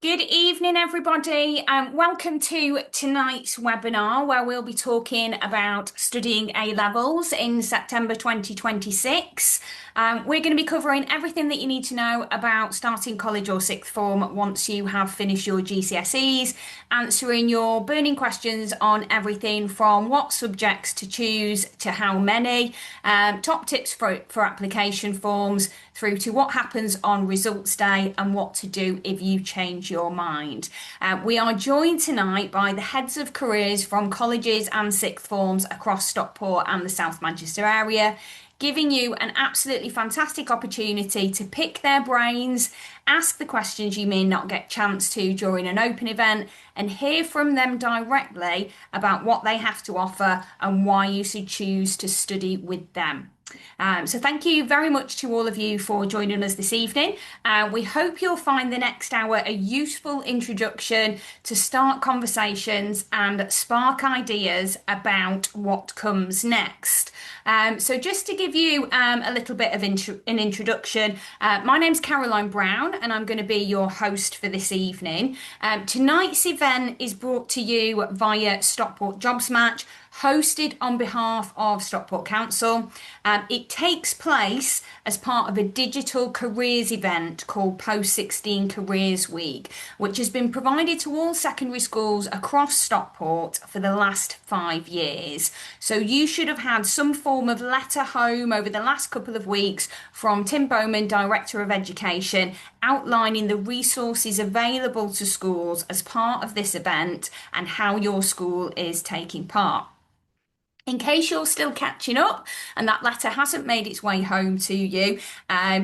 Good evening, everybody, and welcome to tonight's webinar where we'll be talking about studying A levels in September 2026. We're going to be covering everything that you need to know about starting college or sixth form once you have finished your GCSEs, answering your burning questions on everything from what subjects to choose to how many, top tips for application forms, through to what happens on results day and what to do if you change your mind. We are joined tonight by the heads of careers from colleges and sixth forms across Stockport and the South Manchester area, giving you an absolutely fantastic opportunity to pick their brains, ask the questions you may not get a chance to during an open event, and hear from them directly about what they have to offer and why you should choose to study with them. So thank you very much to all of you for joining us this evening. We hope you'll find the next hour a useful introduction to start conversations and spark ideas about what comes next. So just to give you a little bit of an introduction, my name's Caroline Brown and I'm going to be your host for this evening. Tonight's event is brought to you via Stockport Jobs Match, hosted on behalf of Stockport Council. It takes place as part of a digital careers event called Post-16 Careers Week, which has been provided to all secondary schools across Stockport for the last 5 years. So you should have had some form of letter home over the last couple of weeks from Tim Bowman, Director of Education, outlining the resources available to schools as part of this event and how your school is taking part. In case you're still catching up and that letter hasn't made its way home to you,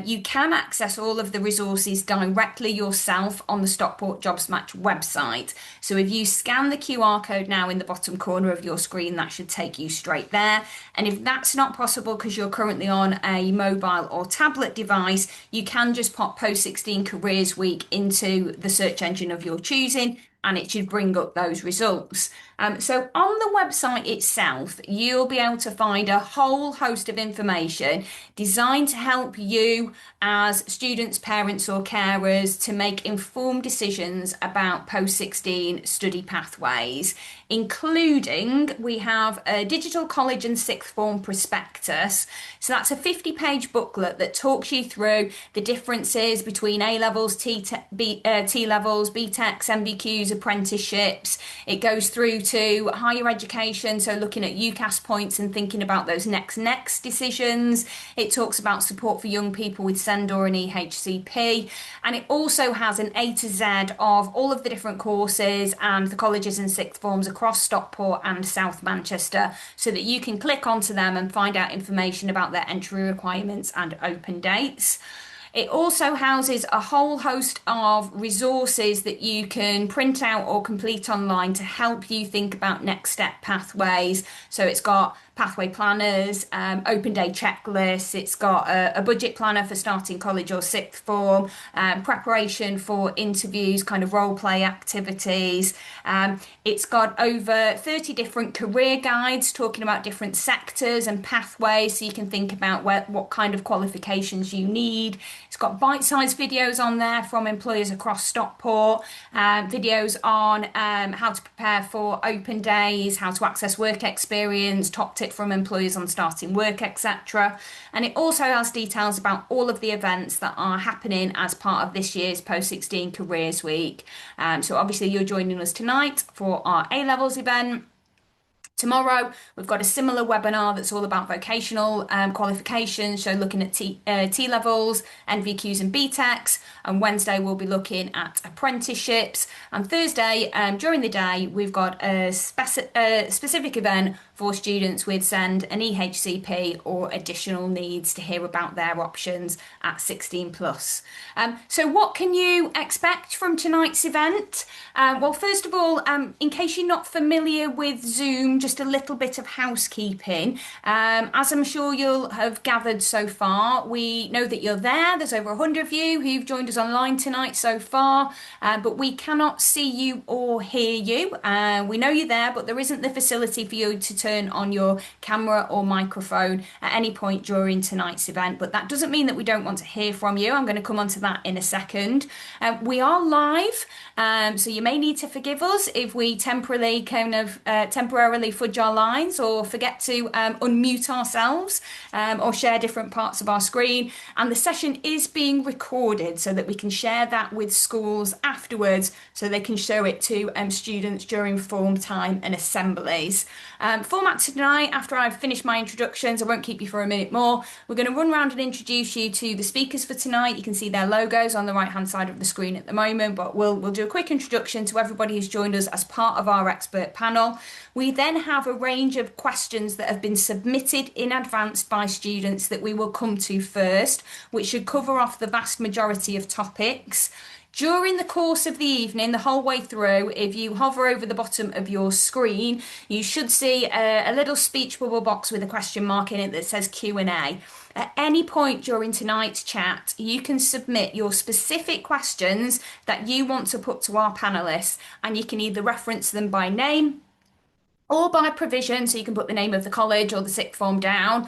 you can access all of the resources directly yourself on the Stockport Jobs Match website. So if you scan the QR code now in the bottom corner of your screen, that should take you straight there. And if that's not possible because you're currently on a mobile or tablet device, you can just pop Post-16 Careers Week into the search engine of your choosing and it should bring up those results. So on the website itself, you'll be able to find a whole host of information designed to help you as students, parents or carers to make informed decisions about post-16 study pathways, including we have a digital college and sixth form prospectus. So that's a 50-page booklet that talks you through the differences between A levels, T levels, BTECs, MBQs, apprenticeships. It goes through to higher education, so looking at UCAS points and thinking about those next decisions. It talks about support for young people with SEND or an EHCP, and it also has an A to Z of all of the different courses and the colleges and sixth forms across Stockport and South Manchester, so that you can click onto them and find out information about their entry requirements and open dates. It also houses a whole host of resources that you can print out or complete online to help you think about next step pathways. So it's got pathway planners, open day checklists, it's got a budget planner for starting college or sixth form, preparation for interviews, kind of role play activities. It's got over 30 different career guides talking about different sectors and pathways, so you can think about what kind of qualifications you need. It's got bite-sized videos on there from employers across Stockport, videos on how to prepare for open days, how to access work experience, top tips from employers on starting work, etc. And it also has details about all of the events that are happening as part of this year's Post-16 Careers Week. So obviously you're joining us tonight for our A levels event. Tomorrow, we've got a similar webinar that's all about vocational qualifications, so looking at T levels, NVQs and BTECs. And Wednesday, we'll be looking at apprenticeships. And Thursday, during the day, we've got a specific event for students with SEND, an EHCP or additional needs to hear about their options at 16 plus. So what can you expect from tonight's event? Well, first of all, in case you're not familiar with Zoom, just a little bit of housekeeping. As I'm sure you'll have gathered so far, we know that you're there. There's over 100 of you who've joined us online tonight so far, but we cannot see you or hear you. We know you're there, but there isn't the facility for you to turn on your camera or microphone at any point during tonight's event. But that doesn't mean that we don't want to hear from you. I'm going to come on to that in a second. We are live, so you may need to forgive us if we temporarily fudge our lines or forget to unmute ourselves or share different parts of our screen. And the session is being recorded so that we can share that with schools afterwards so they can show it to students during form time and assemblies. Format tonight, after I've finished my introductions, I won't keep you for a minute more. We're going to run around and introduce you to the speakers for tonight. You can see their logos on the right hand side of the screen at the moment, but we'll do a quick introduction to everybody who's joined us as part of our expert panel. We then have a range of questions that have been submitted in advance by students that we will come to first, which should cover off the vast majority of topics. During the course of the evening, the whole way through, if you hover over the bottom of your screen, you should see a little speech bubble box with a question mark in it that says Q&A. At any point during tonight's chat, you can submit your specific questions that you want to put to our panelists, and you can either reference them by name or by provision, so you can put the name of the college or the sixth form down,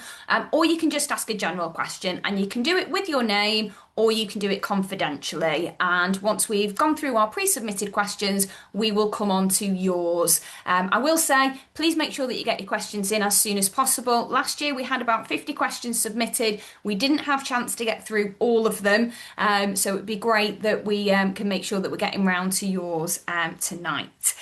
or you can just ask a general question, and you can do it with your name or you can do it confidentially. And once we've gone through our pre-submitted questions, we will come on to yours. I will say, please make sure that you get your questions in as soon as possible. Last year we had about 50 questions submitted. We didn't have a chance to get through all of them, so it'd be great that we can make sure that we're getting round to yours tonight.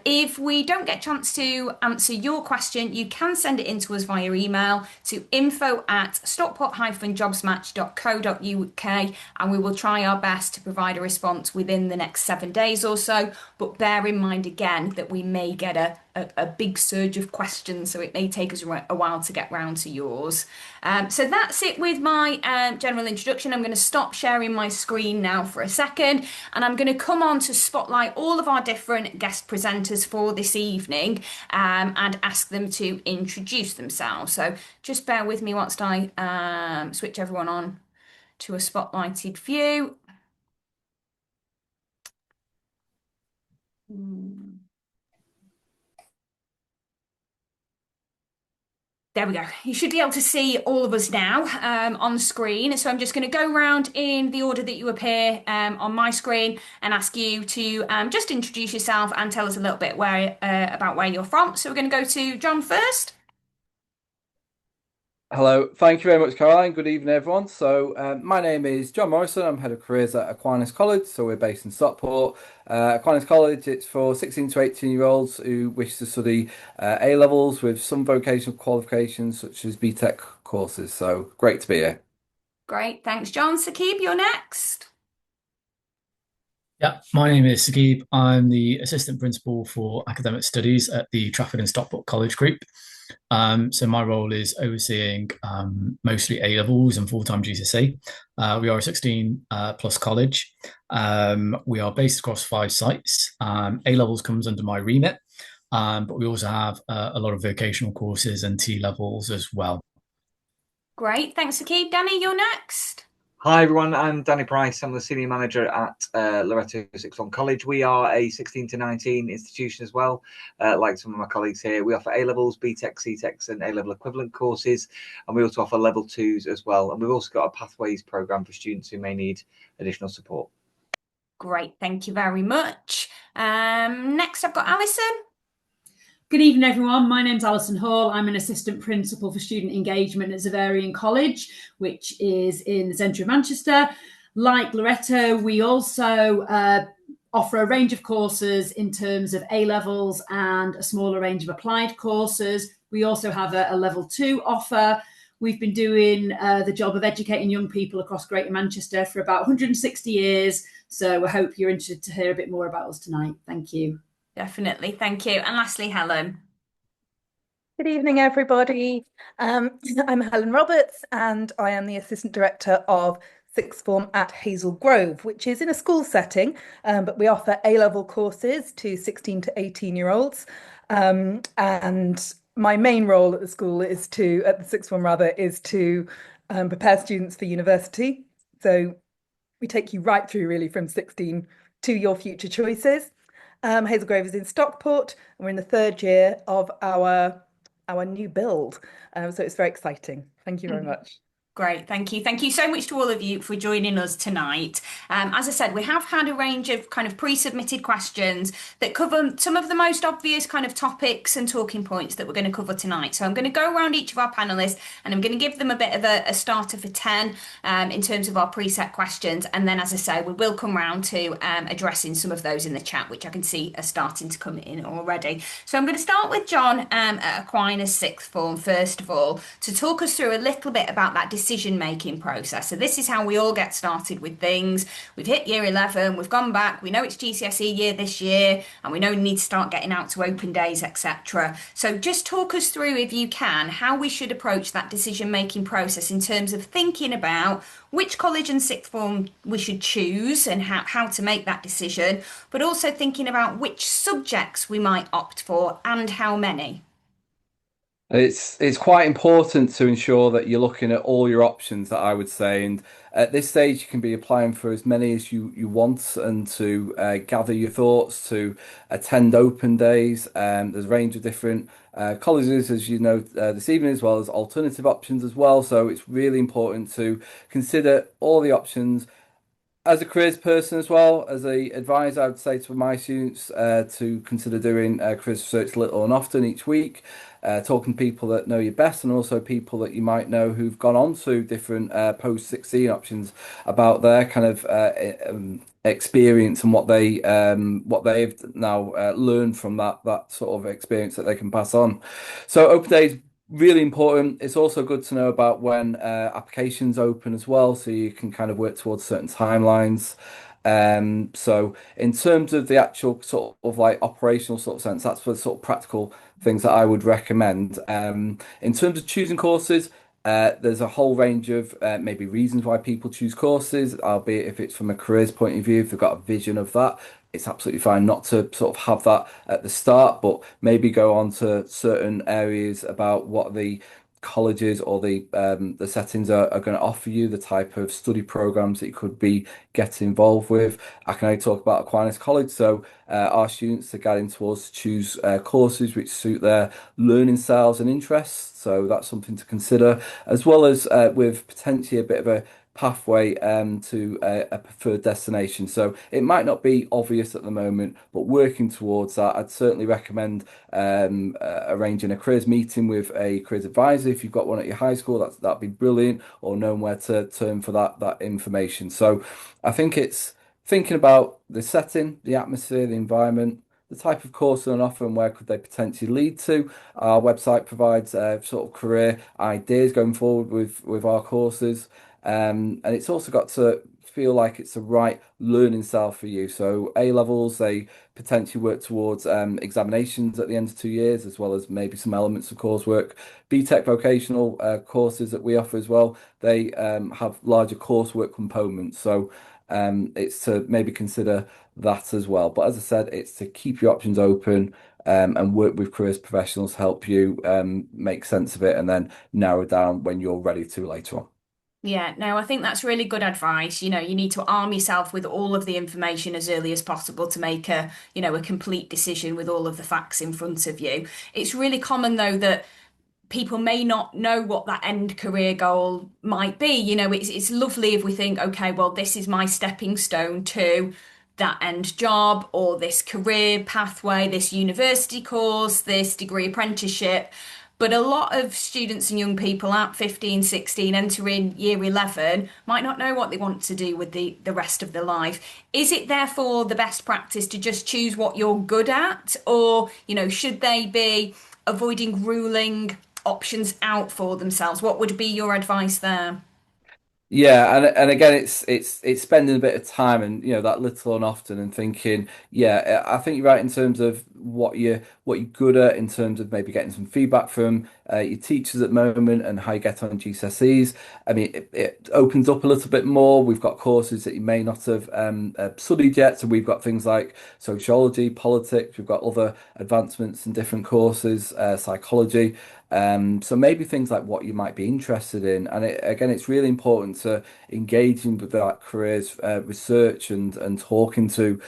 If we don't get a chance to answer your question, you can send it in to us via email to info@stockport-jobsmatch.co.uk, and we will try our best to provide a response within the next 7 days or so. But bear in mind again that we may get a big surge of questions, so it may take us a while to get round to yours. So that's it with my general introduction. I'm going to stop sharing my screen now for a second, and I'm going to come on to spotlight all of our different guest presenters for this evening and ask them to introduce themselves. So just bear with me whilst I switch everyone on to a spotlighted view. There we go. You should be able to see all of us now on screen. So I'm just going to go around in the order that you appear on my screen and ask you to just introduce yourself and tell us a little bit about where you're from. So we're going to go to John first. Hello, thank you very much, Caroline. Good evening, everyone. So, my name is John Morrison. I'm head of careers at Aquinas College. So, we're based in Stockport. Aquinas College, it's for 16 to 18-year-olds who wish to study A levels with some vocational qualifications, such as BTEC courses. So, great to be here. Great, thanks, John. Saqib, you're next. Yeah, my name is Saqib. I'm the assistant principal for academic studies at the Trafford and Stockport College Group. So my role is overseeing mostly A levels and full-time GCSE. We are a 16 plus college. We are based across 5 sites. A levels comes under my remit, but we also have a lot of vocational courses and T levels as well. Great, thanks, Saqib. Danny, you're next. Hi everyone, I'm Danny Price. I'm the Senior Manager at Loreto Sixth Form College. We are a 16 to 19 institution as well, like some of my colleagues here. We offer A-levels, BTEC, CTECs and A-level equivalent courses, and we also offer level 2s as well. And we've also got a Pathways programme for students who may need additional support. Great, thank you very much. Next I've got Alison. Good evening, everyone. My name's Alison Hall. I'm an assistant principal for student engagement at Xaverian College, which is in the centre of Manchester. Like Loreto, we also offer a range of courses in terms of A-levels and a smaller range of applied courses. We also have a level 2 offer. We've been doing the job of educating young people across Greater Manchester for about 160 years. So I hope you're interested to hear a bit more about us tonight. Thank you. Definitely, thank you. And lastly, Helen. Good evening, everybody. I'm Helen Roberts, and I am the Assistant Director of sixth form at Hazel Grove, which is in a school setting, but we offer A-level courses to 16 to 18-year-olds. And my main role at the school at the sixth form rather, is to prepare students for university. So we take you right through really from 16 to your future choices. Hazel Grove is in Stockport, and we're in the third year of our new build. So it's very exciting. Thank you very much. Great, thank you. Thank you so much to all of you for joining us tonight. As I said, we have had a range of kind of pre-submitted questions that cover some of the most obvious kind of topics and talking points that we're going to cover tonight. So I'm going to go around each of our panelists and I'm going to give them a bit of a starter for 10 in terms of our preset questions. And then, as I say, we will come round to addressing some of those in the chat, which I can see are starting to come in already. So I'm going to start with John at Aquinas sixth form, first of all, to talk us through a little bit about that decision-making process. So this is how we all get started with things. We've hit year 11, we've gone back, we know it's GCSE year this year, and we know we need to start getting out to open days, etc. So just talk us through, if you can, how we should approach that decision-making process in terms of thinking about which college and sixth form we should choose and how to make that decision, but also thinking about which subjects we might opt for and how many. It's quite important to ensure that you're looking at all your options, that I would say. And at this stage, you can be applying for as many as you want, and to gather your thoughts, to attend open days. There's a range of different colleges, as you know, this evening, as well as alternative options as well. So it's really important to consider all the options. As a careers person as well, as a advisor, I would say to my students to consider doing careers research little and often each week, talking to people that know you best, and also people that you might know who've gone on to different post-16 options, about their kind of experience and what they've now learned from that sort of experience that they can pass on. So open days, really important. It's also good to know about when applications open as well, so you can kind of work towards certain timelines. So in terms of the actual sort of like operational sort of sense, that's the sort of practical things that I would recommend. In terms of choosing courses, there's a whole range of maybe reasons why people choose courses, albeit if it's from a careers point of view, if they've got a vision of that, it's absolutely fine not to sort of have that at the start, but maybe go on to certain areas about what the colleges or the settings are going to offer you, the type of study programs that you could be getting involved with. I can only talk about Aquinas College, so our students are guiding towards to choose courses which suit their learning styles and interests. So that's something to consider, as well as with potentially a bit of a pathway to a preferred destination. So it might not be obvious at the moment, but working towards that, I'd certainly recommend arranging a careers meeting with a careers advisor. If you've got one at your high school, that'd be brilliant, or knowing where to turn for that information. So I think it's thinking about the setting, the atmosphere, the environment, the type of course on offer, and where could they potentially lead to. Our website provides sort of career ideas going forward with our courses. And it's also got to feel like it's the right learning style for you. So A levels, they potentially work towards examinations at the end of 2 years, as well as maybe some elements of coursework. BTEC vocational courses that we offer as well, they have larger coursework components. So it's to maybe consider that as well. But as I said, it's to keep your options open. And work with careers professionals, help you make sense of it, and then narrow down when you're ready to later on. Yeah, no, I think that's really good advice. You know, you need to arm yourself with all of the information as early as possible to make a complete decision with all of the facts in front of you. It's really common though that people may not know what that end career goal might be. You know, it's lovely if we think, okay, well, this is my stepping stone to that end job or this career pathway, this university course, this degree apprenticeship. But a lot of students and young people at 15, 16, entering year 11 might not know what they want to do with the rest of their life. Is it therefore the best practice to just choose what you're good at? Or, should they be avoiding ruling options out for themselves? What would be your advice there? Yeah, and again, it's spending a bit of time and that little and often and thinking, yeah, I think you're right in terms of what you're good at in terms of maybe getting some feedback from your teachers at the moment and how you get on GCSEs. I mean, it opens up a little bit more. We've got courses that you may not have studied yet, so we've got things like sociology, politics. We've got other advancements in different courses, psychology. So maybe things like what you might be interested in, and again, it's really important to engaging with that careers research and talking to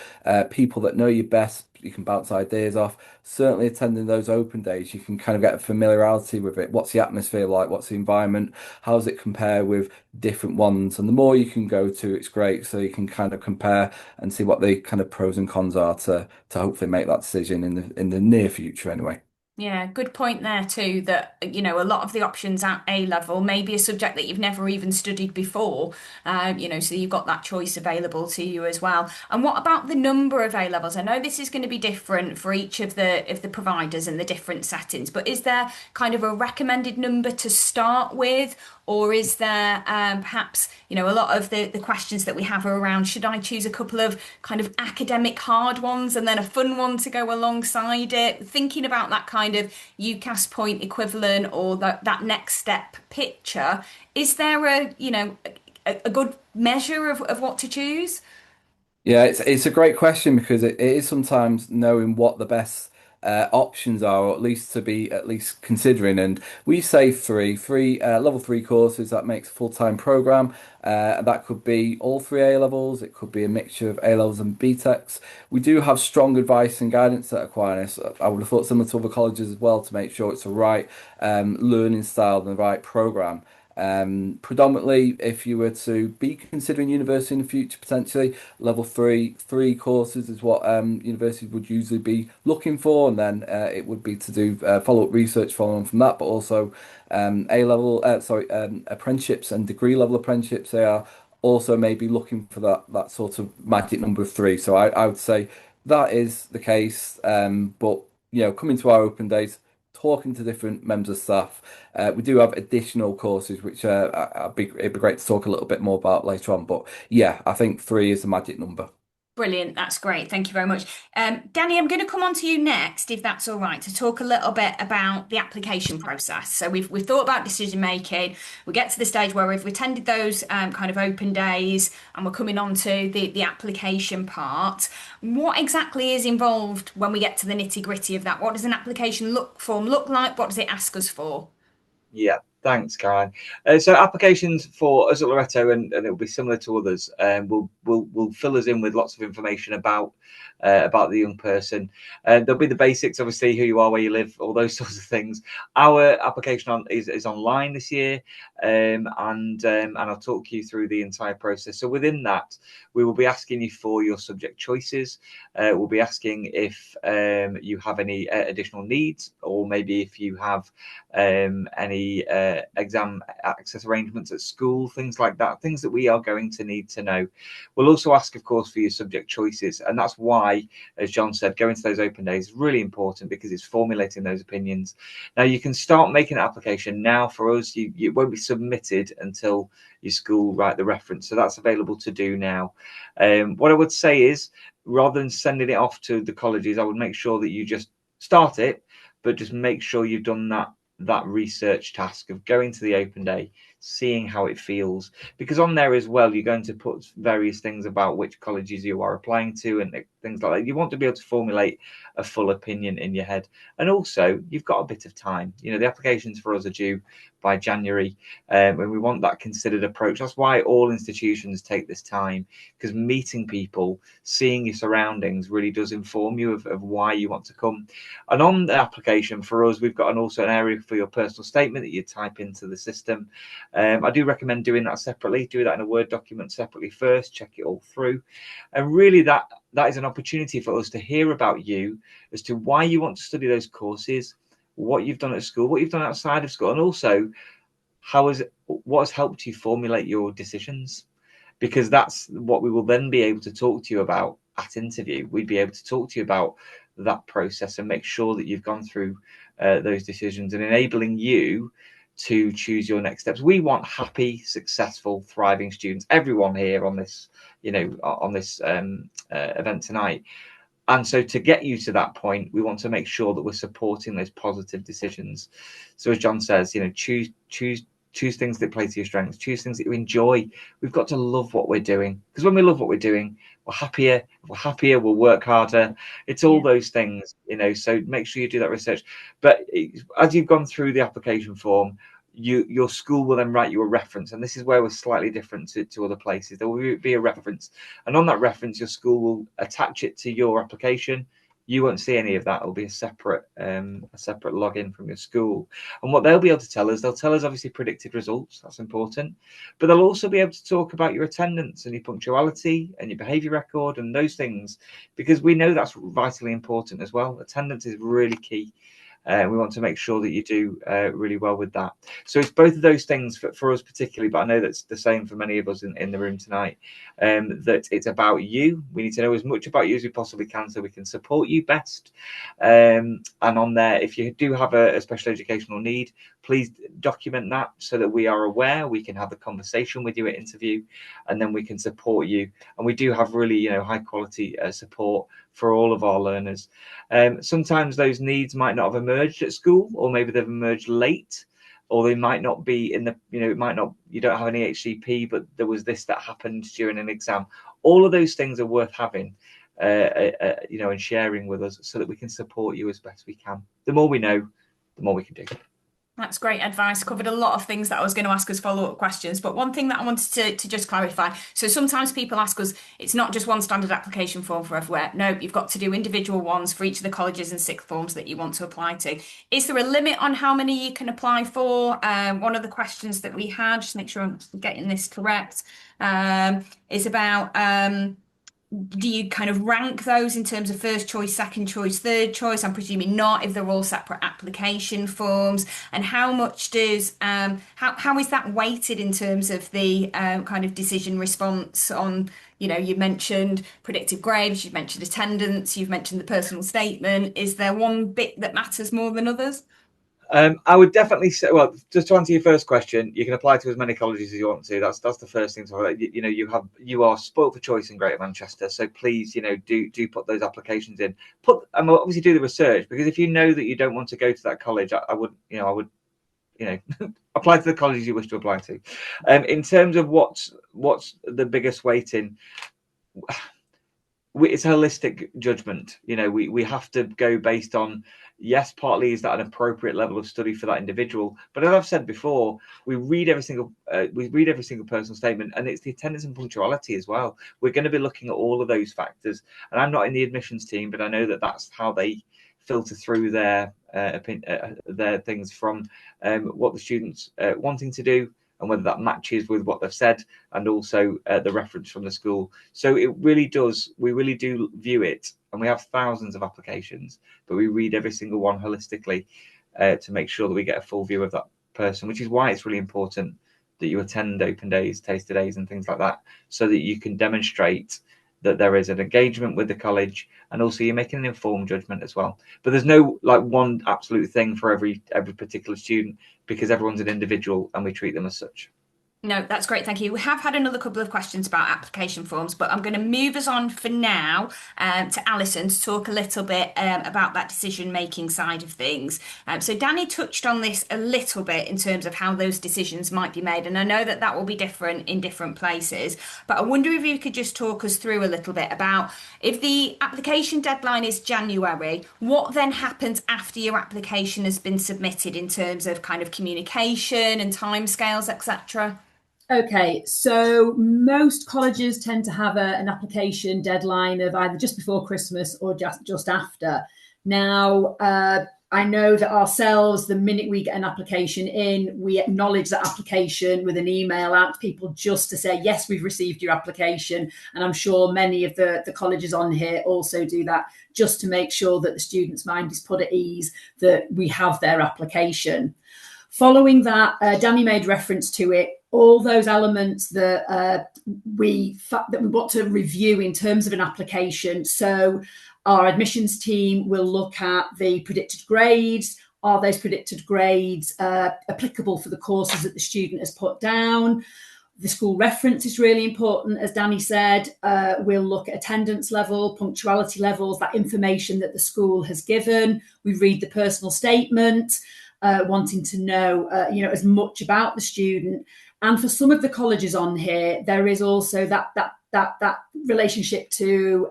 people that know you best. You can bounce ideas off. Certainly, attending those open days, you can kind of get a familiarity with it. What's the atmosphere like? What's the environment? How does it compare with different ones? And the more you can go to, it's great. So you can kind of compare and see what the kind of pros and cons are to hopefully make that decision in the near future, anyway. Yeah, good point there too, that a lot of the options at A level may be a subject that you've never even studied before, so you've got that choice available to you as well. And what about the number of A levels? I know this is going to be different for each of the providers and the different settings, but is there kind of a recommended number to start with? Or is there perhaps, a lot of the questions that we have are around, should I choose a couple of kind of academic hard ones and then a fun one to go alongside it? Thinking about that kind of UCAS point equivalent or that next step picture, is there a good measure of what to choose? Yeah, it's a great question because it is sometimes knowing what the best options are, or at least to be at least considering. And we say three level three courses that makes a full-time program. That could be all three A levels. It could be a mixture of A levels and BTECs. We do have strong advice and guidance at Aquinas. I would have thought similar to other colleges as well to make sure it's the right learning style and the right program. Predominantly, if you were to be considering university in the future, potentially level three courses is what universities would usually be looking for, and then it would be to do follow-up research following on from that, but also apprenticeships and degree level apprenticeships. They are also maybe looking for that sort of magic number of three. So I would say that is the case. But coming to our open days, talking to different members of staff. We do have additional courses, which it'd be great to talk a little bit more about later on. But yeah, I think three is the magic number. Brilliant. That's great. Thank you very much. Danny, I'm going to come on to you next, if that's all right, to talk a little bit about the application process. So we've thought about decision making. We get to the stage where we've attended those kind of open days and we're coming on to the application part. What exactly is involved when we get to the nitty gritty of that? What does an application form look like? What does it ask us for? Yeah, thanks, Karen. So applications for us at Loreto, and it will be similar to others, will fill us in with lots of information about the young person. There'll be the basics, obviously, who you are, where you live, all those sorts of things. Our application is online this year, and I'll talk you through the entire process. So within that, we will be asking you for your subject choices. We'll be asking if you have any additional needs, or maybe if you have any exam access arrangements at school, things like that, things that we are going to need to know. We'll also ask, of course, for your subject choices, and that's why, as John said, going to those open days is really important, because it's formulating those opinions. Now, you can start making an application now. For us, it won't be submitted until your school write the reference, so that's available to do now. What I would say is, rather than sending it off to the colleges, I would make sure that you just start it, but just make sure you've done that research task of going to the open day, seeing how it feels, because on there as well, you're going to put various things about which colleges you are applying to and things like that. You want to be able to formulate a full opinion in your head. And also, you've got a bit of time. The applications for us are due by January, and we want that considered approach. That's why all institutions take this time, because meeting people, seeing your surroundings really does inform you of why you want to come. And on the application for us, we've got also an area for your personal statement that you type into the system. I do recommend doing that separately. Do that in a Word document separately first, check it all through. And really that is an opportunity for us to hear about you, as to why you want to study those courses, what you've done at school, what you've done outside of school, and also what has helped you formulate your decisions, because that's what we will then be able to talk to you about at interview. We'd be able to talk to you about that process and make sure that you've gone through those decisions, and enabling you to choose your next steps. We want happy, successful, thriving students, everyone here on this, on this event tonight. And so to get you to that point, we want to make sure that we're supporting those positive decisions. So as John says, choose things that play to your strengths, choose things that you enjoy. We've got to love what we're doing, because when we love what we're doing, we're happier. If we're happier, we'll work harder. It's all those things, so make sure you do that research. But as you've gone through the application form, your school will then write you a reference, and this is where we're slightly different to other places. There will be a reference, and on that reference your school will attach it to your application. You won't see any of that. It'll be a separate login from your school. And what they'll be able to tell us obviously predicted results. That's important. But they'll also be able to talk about your attendance and your punctuality and your behaviour record and those things, because we know that's vitally important as well. Attendance is really key. We want to make sure that you do really well with that. So it's both of those things for us particularly, but I know that's the same for many of us in the room tonight, that it's about you. We need to know as much about you as we possibly can so we can support you best. And on there, if you do have a special educational need, please document that so that we are aware. We can have the conversation with you at interview, and then we can support you. And we do have really high quality support for all of our learners. Sometimes those needs might not have emerged at school, or maybe they've emerged late, or they might not be in the, it might not, you don't have any HCP, but there was this that happened during an exam. All of those things are worth having, and sharing with us so that we can support you as best we can. The more we know, the more we can do. That's great advice. Covered a lot of things that I was going to ask as follow-up questions. But one thing that I wanted to just clarify. So sometimes people ask us, it's not just one standard application form for everywhere. No, you've got to do individual ones for each of the colleges and sixth forms that you want to apply to. Is there a limit on how many you can apply for? One of the questions that we had, just make sure I'm getting this correct, is about... do you kind of rank those in terms of first choice, second choice, third choice? I'm presuming not, if they're all separate application forms. And how much does how is that weighted in terms of the kind of decision response on, you mentioned predictive grades, you've mentioned attendance, you've mentioned the personal statement. Is there one bit that matters more than others? I would definitely say, well, just to answer your first question, you can apply to as many colleges as you want to. That's the first thing. So you are spoilt for choice in Greater Manchester. So please, do put those applications in. And obviously do the research, because if you know that you don't want to go to that college, I would apply to the colleges you wish to apply to. In terms of what's the biggest weighting, it's a holistic judgment. We have to go based on, yes, partly is that an appropriate level of study for that individual, but as I've said before, we read every single personal statement, and it's the attendance and punctuality as well. We're going to be looking at all of those factors, and I'm not in the admissions team, but I know that that's how they filter through their things from what the students wanting to do, and whether that matches with what they've said, and also the reference from the school. So we really do view it, and we have thousands of applications, but we read every single one holistically to make sure that we get a full view of that person, which is why it's really important that you attend open days, taster days, and things like that, so that you can demonstrate that there is an engagement with the college, and also you're making an informed judgment as well. But there's no one absolute thing for every particular student, because everyone's an individual and we treat them as such. No, that's great. Thank you. We have had another couple of questions about application forms, but I'm going to move us on for now to Alison to talk a little bit about that decision-making side of things. So Danny touched on this a little bit in terms of how those decisions might be made, and I know that will be different in different places, but I wonder if you could just talk us through a little bit about, if the application deadline is January, what then happens after your application has been submitted in terms of kind of communication and timescales, etc.? Okay, so most colleges tend to have an application deadline of either just before Christmas or just after. Now, I know that ourselves, the minute we get an application in, we acknowledge that application with an email out to people just to say, yes, we've received your application. And I'm sure many of the colleges on here also do that, just to make sure that the student's mind is put at ease that we have their application. Following that, Danny made reference to it, all those elements that we want to review in terms of an application. So our admissions team will look at the predicted grades, Are those predicted grades applicable for the courses that the student has put down? The school reference is really important, as Danny said. We'll look at attendance level, punctuality levels, that information that the school has given. We read the personal statement, wanting to know, as much about the student. And for some of the colleges on here, there is also that relationship to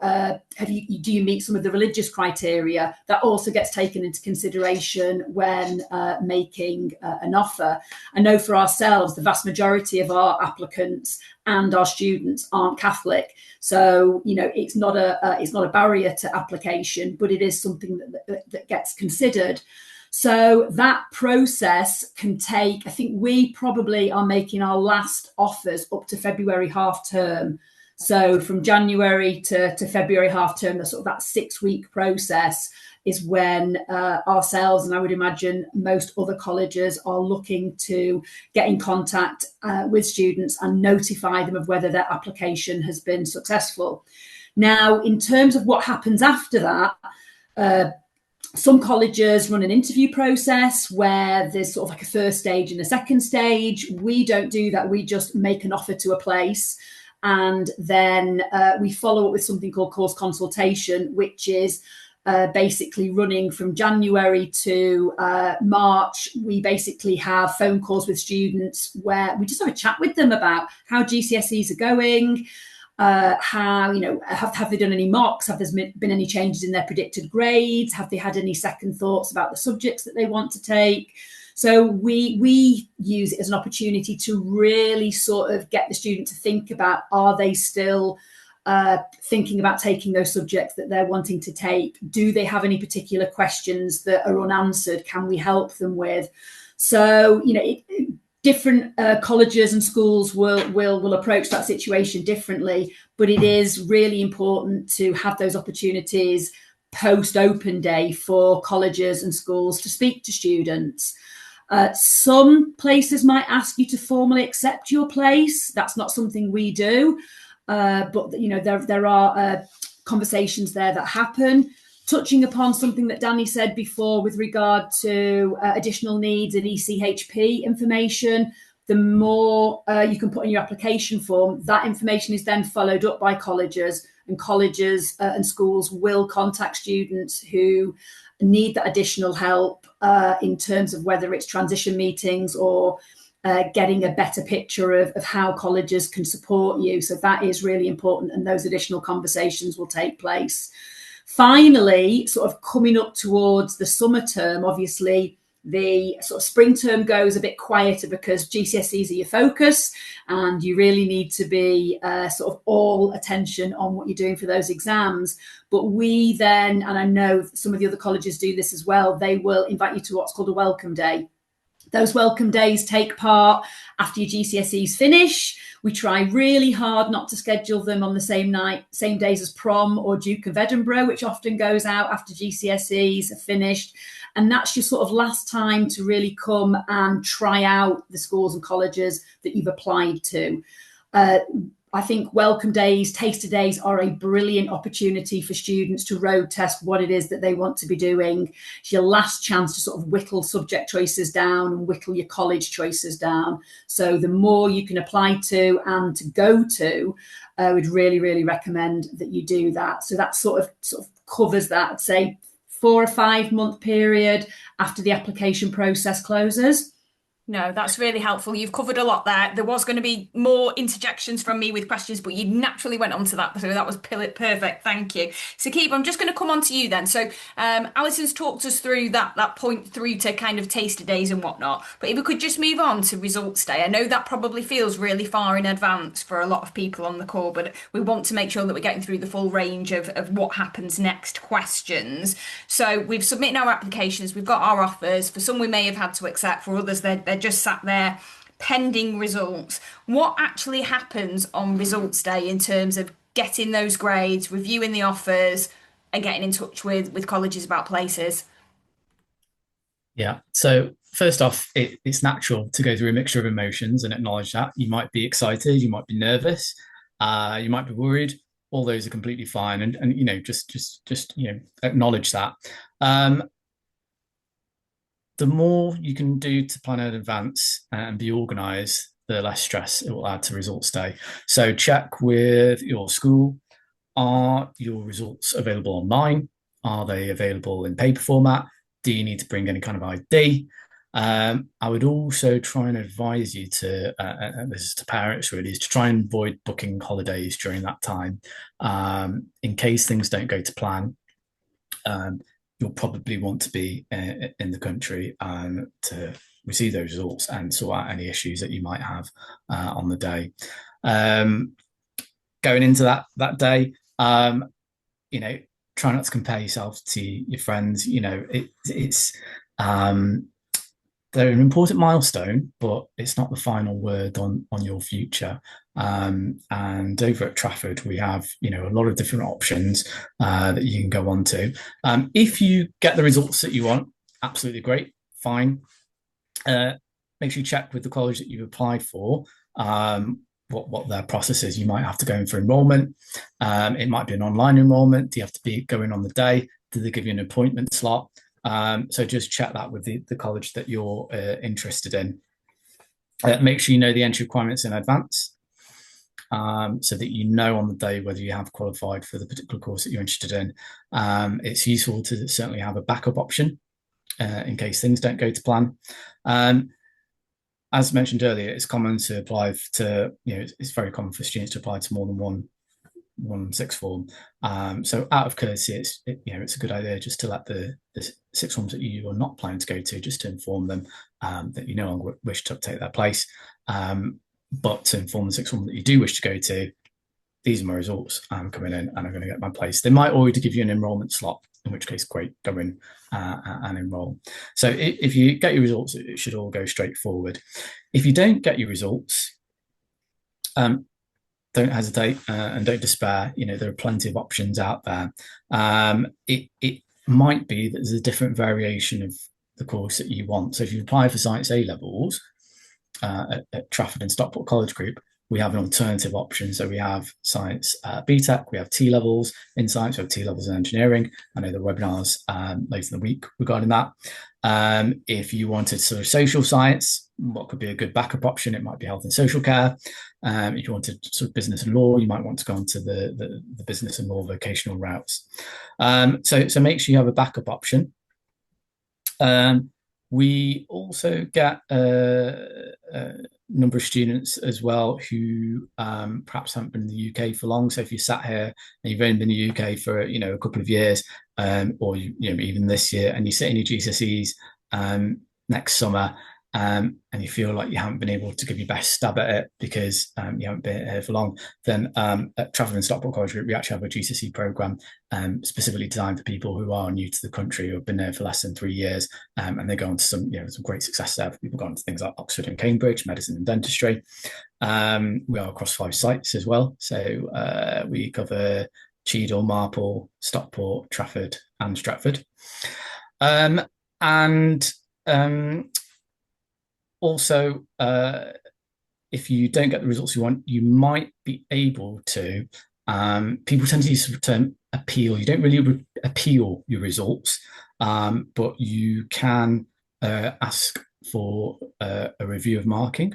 do you meet some of the religious criteria that also gets taken into consideration when making an offer. I know for ourselves, the vast majority of our applicants and our students aren't Catholic, so it's not a barrier to application, but it is something that gets considered. So that process can take, I think we probably are making our last offers up to February half term. So from January to February half term, that 6-week process is when ourselves, and I would imagine most other colleges, are looking to get in contact with students and notify them of whether their application has been successful. Now, in terms of what happens after that, some colleges run an interview process where there's sort of like a first stage and a second stage. We don't do that. We just make an offer to a place, and then we follow up with something called course consultation, which is basically running from January to March. We basically have phone calls with students where we just have a chat with them about how GCSEs are going, how, have they done any mocks? Have there been any changes in their predicted grades? Have they had any second thoughts about the subjects that they want to take? So we use it as an opportunity to really sort of get the student to think about, are they still thinking about taking those subjects that they're wanting to take? Do they have any particular questions that are unanswered? Can we help them with? So, different colleges and schools will approach that situation differently, but it is really important to have those opportunities post open day for colleges and schools to speak to students. Some places might ask you to formally accept your place. That's not something we do, but there are conversations there that happen. Touching upon something that Danny said before with regard to additional needs and ECHP information, the more you can put in your application form, that information is then followed up by colleges, and colleges and schools will contact students who need that additional help in terms of whether it's transition meetings or getting a better picture of how colleges can support you. So that is really important, and those additional conversations will take place. Finally, sort of coming up towards the summer term, obviously the sort of spring term goes a bit quieter because GCSEs are your focus, and you really need to be sort of all attention on what you're doing for those exams. But we then, and I know some of the other colleges do this as well, they will invite you to what's called a welcome day. Those welcome days take part after your GCSEs finish. We try really hard not to schedule them on the same days as prom or Duke of Edinburgh, which often goes out after GCSEs are finished. And that's your sort of last time to really come and try out the schools and colleges that you've applied to. I think welcome days, taster days are a brilliant opportunity for students to road test what it is that they want to be doing. It's your last chance to sort of whittle subject choices down and whittle your college choices down. So the more you can apply to and to go to, I would really, really recommend that you do that. So that sort of covers that, I'd say 4 or 5 month period after the application process closes. No, that's really helpful. You've covered a lot there. There was going to be more interjections from me with questions, but you naturally went on to that. So that was perfect. Thank you. So, Keith, I'm just going to come on to you then. So Alison's talked us through that point through to kind of taster days and whatnot. But if we could just move on to results day. I know that probably feels really far in advance for a lot of people on the call, but we want to make sure that we're getting through the full range of what happens next questions. So we've submitted our applications. We've got our offers. For some, we may have had to accept. For others, they're just sat there pending results. What actually happens on results day in terms of getting those grades, reviewing the offers, and getting in touch with colleges about places? Yeah. So first off, it's natural to go through a mixture of emotions and acknowledge that. You might be excited, you might be nervous, you might be worried. All those are completely fine, and just acknowledge that. the more you can do to plan in advance and be organised, the less stress it will add to results day. So check with your school. Are your results available online? Are they available in paper format? Do you need to bring any kind of ID? I would also try and advise you to, and this is to parents really, is to try and avoid booking holidays during that time. In case things don't go to plan, you'll probably want to be in the country to receive those results and sort out any issues that you might have on the day. Going into that day, try not to compare yourself to your friends. It's they're an important milestone, but it's not the final word on your future. And over at Trafford, we have a lot of different options that you can go on to. If you get the results that you want, absolutely great, fine. Make sure you check with the college that you've applied for what their process is. You might have to go in for enrolment. It might be an online enrolment. Do you have to go in on the day? Do they give you an appointment slot? So just check that with the college that you're interested in. Make sure you know the entry requirements in advance so that you know on the day whether you have qualified for the particular course that you're interested in. It's useful to certainly have a backup option in case things don't go to plan. As mentioned earlier, it's common to apply to, it's very common for students to apply to more than one sixth form. So out of courtesy, it's a good idea just to let the sixth forms that you are not planning to go to, just to inform them that you no longer wish to take their place. But to inform the sixth form that you do wish to go to, these are my results. I'm coming in and I'm going to get my place. They might already give you an enrolment slot, in which case, great, go in and enroll. So if you get your results, it should all go straight forward. If you don't get your results, don't hesitate and don't despair. There are plenty of options out there. It might be that there's a different variation of the course that you want. So if you apply for Science A levels at Trafford and Stockport College Group, we have an alternative option. So we have Science BTEC, we have T levels in science, we have T levels in engineering. I know the webinars later in the week regarding that. If you wanted sort of social science, what could be a good backup option? It might be health and social care. If you wanted sort of business and law, you might want to go onto the business and law vocational routes. So make sure you have a backup option. We also get a number of students as well who perhaps haven't been in the UK for long. So if you sat here and you've only been in the UK for a couple of years, or even this year, and you sit in your GCSEs next summer, and you feel like you haven't been able to give your best stab at it because you haven't been here for long, then at Trafford and Stockport College Group, we actually have a GCSE programme specifically designed for people who are new to the country, who have been there for less than 3 years, and they go on to some great success there for people going to things like Oxford and Cambridge, medicine and dentistry. We are across 5 sites as well. So we cover Cheadle, Marple, Stockport, Trafford and Stratford. Also, if you don't get the results you want, you might be able to, people tend to use the term appeal. You don't really appeal your results, but you can ask for a review of marking,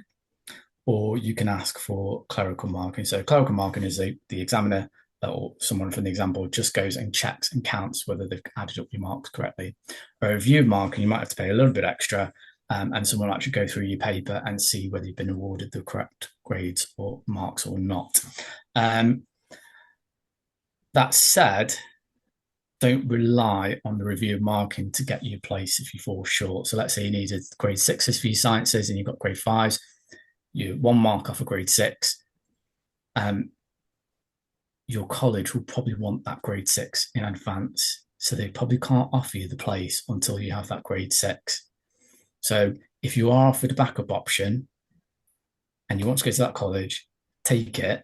or you can ask for clerical marking. So clerical marking is the examiner or someone from the exam board just goes and checks and counts whether they've added up your marks correctly. A review of marking, you might have to pay a little bit extra, and someone will actually go through your paper and see whether you've been awarded the correct grades or marks or not. That said, don't rely on the review of marking to get you a place if you fall short. So let's say you needed grade 6s for your sciences and you've got grade 5s, you're 1 mark off a grade 6. Your college will probably want that grade 6 in advance. So they probably can't offer you the place until you have that grade 6. So if you are offered a backup option and you want to go to that college, take it,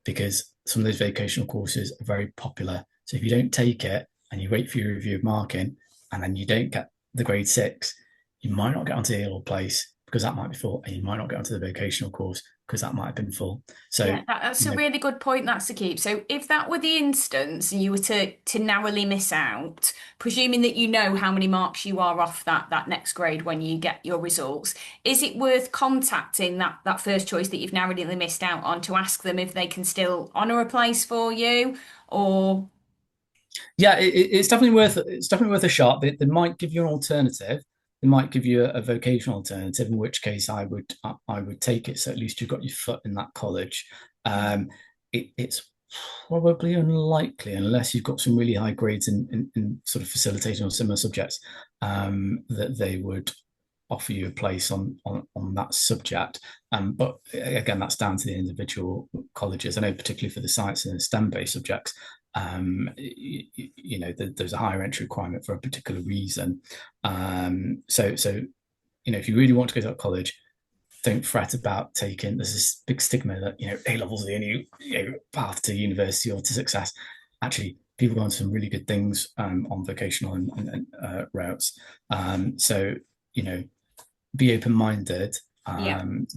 because some of those vocational courses are very popular. So if you don't take it and you wait for your review of marking and then you don't get the grade 6, you might not get onto the A-level place because that might be full, and you might not get onto the vocational course because that might have been full. So Yeah, that's a really good point, that's to keep. So if that were the instance and you were to narrowly miss out, presuming that you know how many marks you are off that next grade when you get your results, is it worth contacting that first choice that you've narrowly missed out on to ask them if they can still honour a place for you? Or yeah, it's definitely worth a shot. They might give you an alternative. They might give you a vocational alternative, in which case I would take it. So at least you've got your foot in that college. It's probably unlikely, unless you've got some really high grades in sort of facilitating or similar subjects, that they would offer you a place on that subject. But again, that's down to the individual colleges. I know particularly for the science and STEM-based subjects, there's a higher entry requirement for a particular reason. So if you really want to go to that college, don't fret about taking. There's this big stigma that A levels are the only path to university or to success. Actually, people go on to some really good things on vocational and routes. So be open-minded.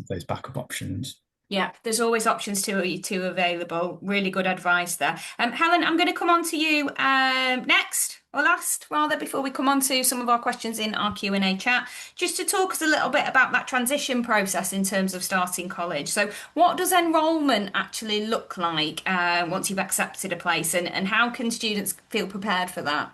Those backup options. yeah, there's always options to available. Really good advice there. Helen, I'm going to come on to you next, or last, rather, before we come on to some of our questions in our Q&A chat, just to talk us a little bit about that transition process in terms of starting college. So what does enrolment actually look like once you've accepted a place, and how can students feel prepared for that?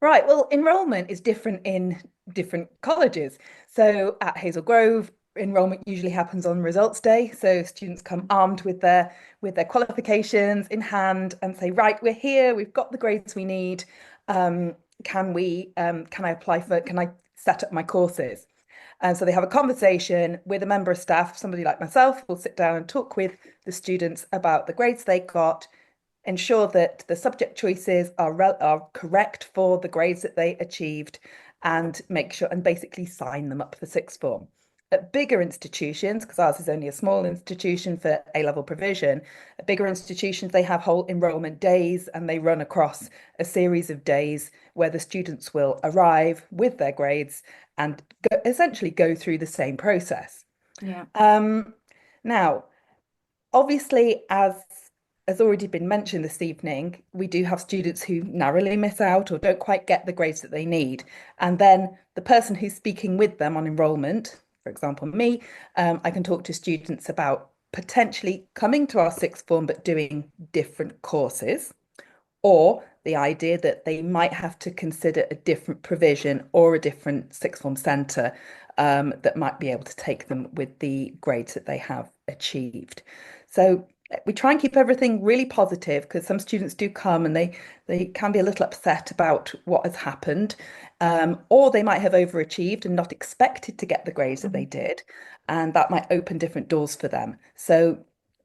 Right. Well, enrolment is different in different colleges. So at Hazel Grove, enrolment usually happens on results day. So students come armed with their qualifications in hand and say, right, we're here, we've got the grades we need. Can I apply for, can I set up my courses? And so they have a conversation with a member of staff, somebody like myself will sit down and talk with the students about the grades they got, ensure that the subject choices are correct for the grades that they achieved, and make sure and basically sign them up for sixth form. At bigger institutions, because ours is only a small institution for A-level provision, at bigger institutions, they have whole enrolment days, and they run across a series of days where the students will arrive with their grades and essentially go through the same process. Yeah. Now, obviously, as has already been mentioned this evening, we do have students who narrowly miss out or don't quite get the grades that they need. And then the person who's speaking with them on enrolment, for example, me, I can talk to students about potentially coming to our sixth form but doing different courses, or the idea that they might have to consider a different provision or a different sixth form centre that might be able to take them with the grades that they have achieved. So we try and keep everything really positive, because some students do come and they can be a little upset about what has happened, or they might have overachieved and not expected to get the grades that they did, and that might open different doors for them. So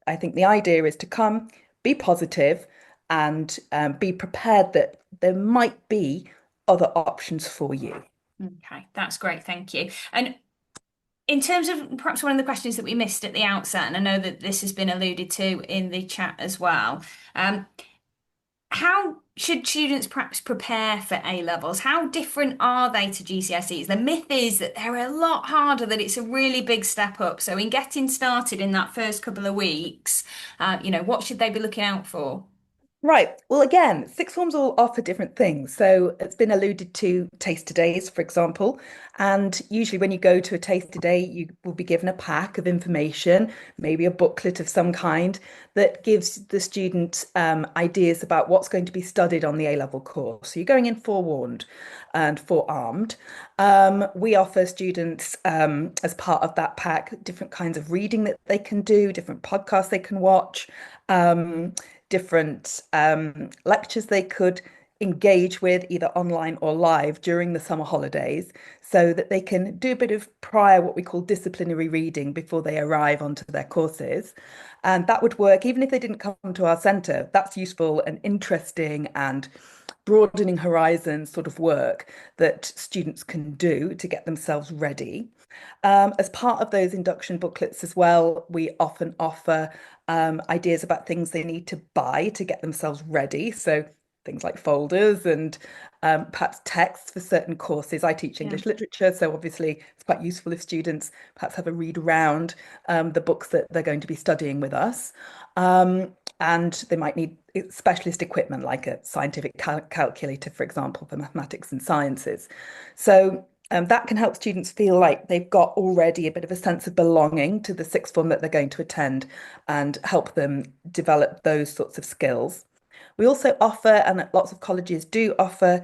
I think the idea is to come, be positive, and be prepared that there might be other options for you. Okay, that's great. Thank you. And in terms of perhaps one of the questions that we missed at the outset, and I know that this has been alluded to in the chat as well, how should students perhaps prepare for A levels? How different are they to GCSEs? The myth is that they're a lot harder, that it's a really big step up. So in getting started in that first couple of weeks, what should they be looking out for? Right. Well, again, sixth forms all offer different things. So it's been alluded to taster days, for example. And usually when you go to a taster day, you will be given a pack of information, maybe a booklet of some kind that gives the student ideas about what's going to be studied on the A-level course. So you're going in forewarned and forearmed. We offer students, as part of that pack, different kinds of reading that they can do, different podcasts they can watch, different lectures they could engage with either online or live during the summer holidays, so that they can do a bit of prior, what we call disciplinary reading, before they arrive onto their courses. And that would work even if they didn't come to our centre. That's useful and interesting and broadening horizons sort of work that students can do to get themselves ready. As part of those induction booklets as well, we often offer ideas about things they need to buy to get themselves ready. So things like folders and perhaps texts for certain courses. I teach English literature, so obviously it's quite useful if students perhaps have a read around the books that they're going to be studying with us. And they might need specialist equipment like a scientific calculator, for example, for mathematics and sciences. So that can help students feel like they've got already a bit of a sense of belonging to the sixth form that they're going to attend and help them develop those sorts of skills. We also offer, and lots of colleges do offer,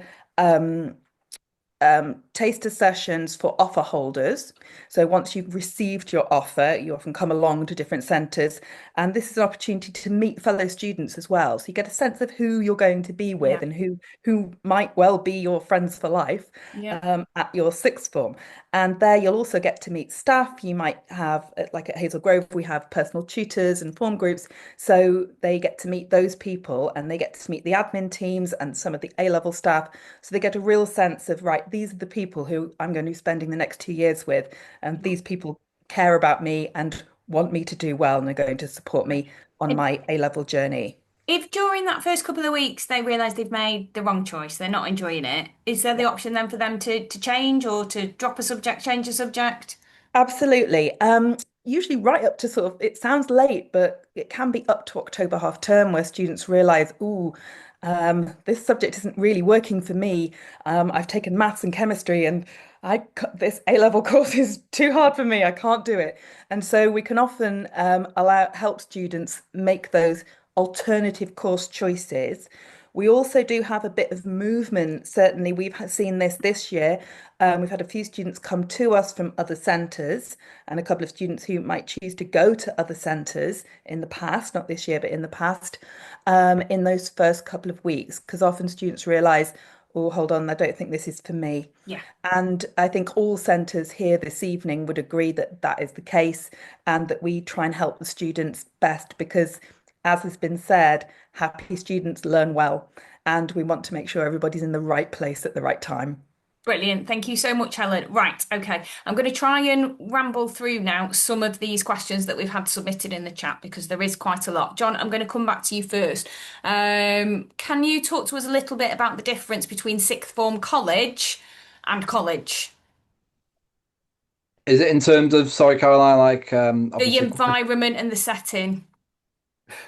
taster sessions for offer holders. So once you've received your offer, you often come along to different centres, and this is an opportunity to meet fellow students as well. So you get a sense of who you're going to be with and who might well be your friends for life at your sixth form. And there you'll also get to meet staff. You might have, like at Hazel Grove, we have personal tutors and form groups. So they get to meet those people and they get to meet the admin teams and some of the A-level staff. So they get a real sense of, right, these are the people who I'm going to be spending the next 2 years with. And these people care about me and want me to do well and are going to support me on my A-level journey. If during that first couple of weeks they realise they've made the wrong choice, they're not enjoying it, is there the option then for them to change or to drop a subject, change a subject? Absolutely. Usually right up to sort of, it sounds late, but it can be up to October half term where students realise, ooh, this subject isn't really working for me. I've taken maths and chemistry and this A-level course is too hard for me. I can't do it. And so we can often help students make those alternative course choices. We also do have a bit of movement. Certainly, we've seen this year. We've had a few students come to us from other centres and a couple of students who might choose to go to other centres in the past, not this year, but in the past, in those first couple of weeks, because often students realise, oh, hold on, I don't think this is for me. Yeah. And I think all centres here this evening would agree that that is the case and that we try and help the students best because, as has been said, happy students learn well, and we want to make sure everybody's in the right place at the right time. Brilliant. Thank you so much, Helen. Right, okay. I'm going to try and ramble through now some of these questions that we've had submitted in the chat because there is quite a lot. John, I'm going to come back to you first. Can you talk to us a little bit about the difference between sixth form college and college? Is it in terms of, sorry, Caroline, like The environment and the setting.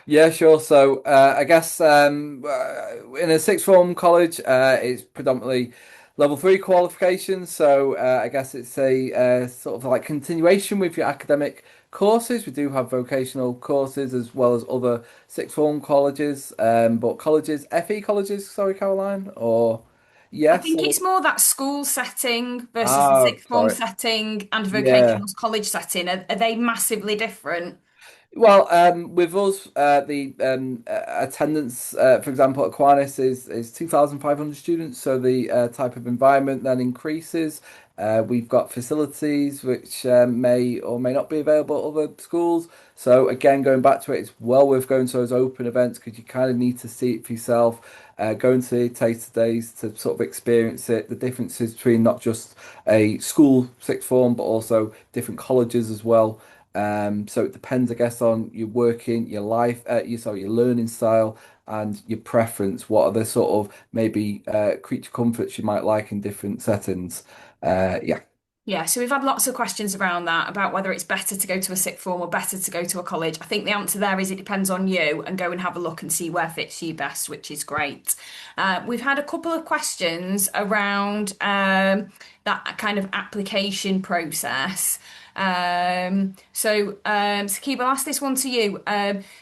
Yeah, sure. So I guess in a sixth form college, it's predominantly level 3 qualifications. So I guess it's a sort of like continuation with your academic courses. We do have vocational courses as well as other sixth form colleges, but colleges, FE colleges, sorry, Caroline, or I yes, think or... it's more that school setting versus the sixth form sorry, setting and yeah. vocational college setting. Are they massively different? Well, with us, the attendance, for example, at Aquinas is 2,500 students, so the type of environment then increases. We've got facilities which may or may not be available at other schools. So again, going back to it, it's well worth going to those open events because you kind of need to see it for yourself. Going to the taster days to sort of experience it, the differences between not just a school sixth form, but also different colleges as well. So it depends, I guess, on your working, your life, your learning style and your preference. What are the sort of maybe creature comforts you might like in different settings? Yeah. Yeah, so we've had lots of questions around that, about whether it's better to go to a sixth form or better to go to a college. I think the answer there is it depends on you and go and have a look and see where fits you best, which is great. We've had a couple of questions around that kind of application process. Sakib, I'll ask this one to you.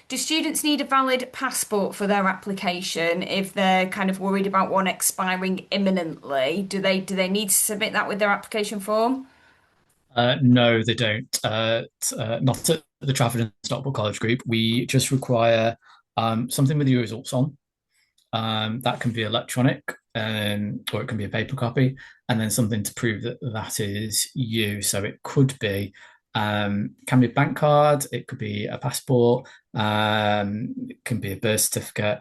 Do students need a valid passport for their application if they're kind of worried about one expiring imminently? Do they need to submit that with their application form? No, they don't. Not at the Trafford and Stockport College Group. We just require something with your results on. That can be electronic, or it can be a paper copy, and then something to prove that that is you. So it could be, can be a bank card, it could be a passport, it can be a birth certificate.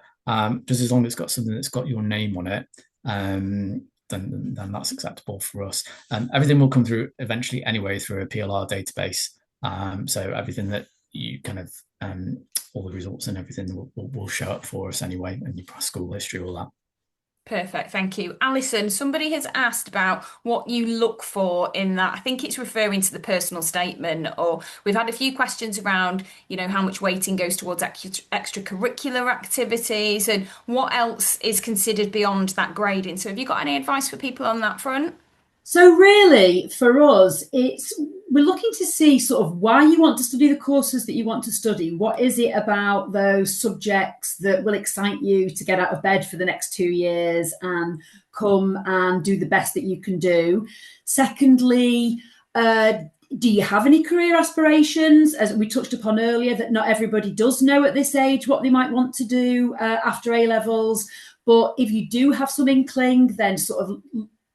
Just as long as it's got something that's got your name on it, then that's acceptable for us. Everything will come through eventually anyway through a PLR database. So everything that you kind of all the results and everything will show up for us anyway, and your school history, all that. Perfect, thank you. Alison, somebody has asked about what you look for in that. I think it's referring to the personal statement, or we've had a few questions around, how much weighting goes towards extracurricular activities and what else is considered beyond that grading. So have you got any advice for people on that front? So really, for us, we're looking to see sort of why you want to study the courses that you want to study. What is it about those subjects that will excite you to get out of bed for the next 2 years and come and do the best that you can do? Secondly, do you have any career aspirations? As we touched upon earlier, that not everybody does know at this age what they might want to do after A levels. But if you do have some inkling, then sort of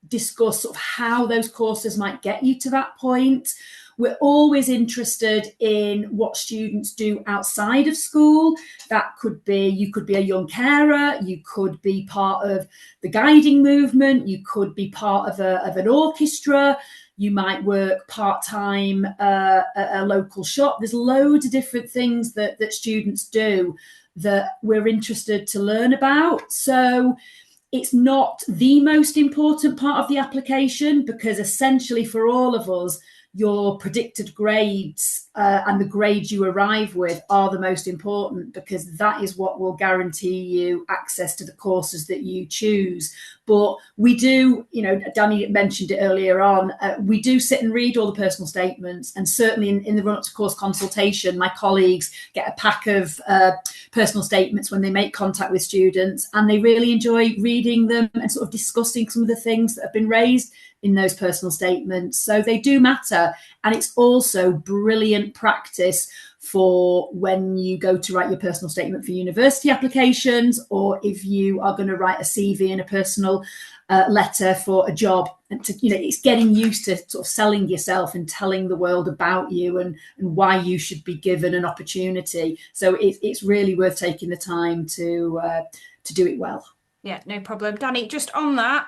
discuss sort of how those courses might get you to that point. We're always interested in what students do outside of school. That could be, you could be a young carer, you could be part of the guiding movement, you could be part of an orchestra, you might work part-time at a local shop. There's loads of different things that students do that we're interested to learn about. So it's not the most important part of the application, because essentially for all of us, your predicted grades and the grades you arrive with are the most important, because that is what will guarantee you access to the courses that you choose. But we do, Danny mentioned it earlier on, we do sit and read all the personal statements, and certainly in the run-up to course consultation, my colleagues get a pack of personal statements when they make contact with students, and they really enjoy reading them and sort of discussing some of the things that have been raised in those personal statements. So they do matter. And it's also brilliant practice for when you go to write your personal statement for university applications, or if you are going to write a CV and a personal letter for a job. And it's getting used to sort of selling yourself and telling the world about you and why you should be given an opportunity. So it's really worth taking the time to do it well. Yeah, no problem. Danny, just on that,